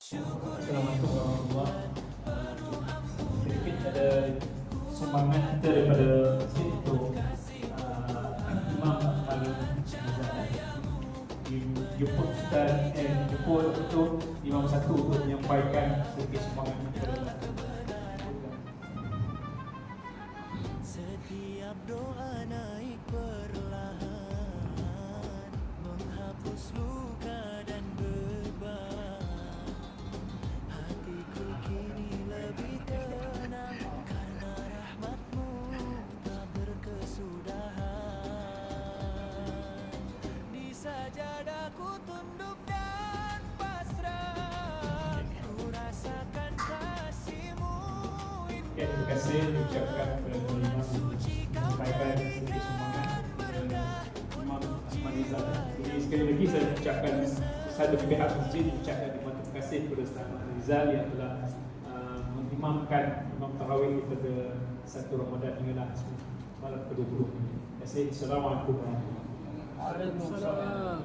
Assalamualaikum warahmatullahi wabarakatuh. Sedikit ada sumbangan kita daripada masjid untuk Imam jumpa Ustaz jumpa untuk Imam satu untuk menyampaikan sedikit sumbangan kepada setiap doa naik perlahan, menghapus luka dan beban. Hatiku kini lebih tenang karena rahmatmu tak berkesudahan. Di sajadaku tunduk dan pasrah, ku rasakan kasihmu. terima kasih diucapkan kepada Imam menyampaikan sedikit sumbangan kepada Imam Asman Rizal. Jadi sekali lagi saya ucapkan satu pihak masjid ucapkan terima kasih kepada Ustaz Ahmad Rizal yang telah mengimamkan Imam Tarawih pada 1 Ramadan hinggalah malam ke-20. Terima kasih. Assalamualaikum warahmatullahi wabarakatuh. Waalaikumsalam.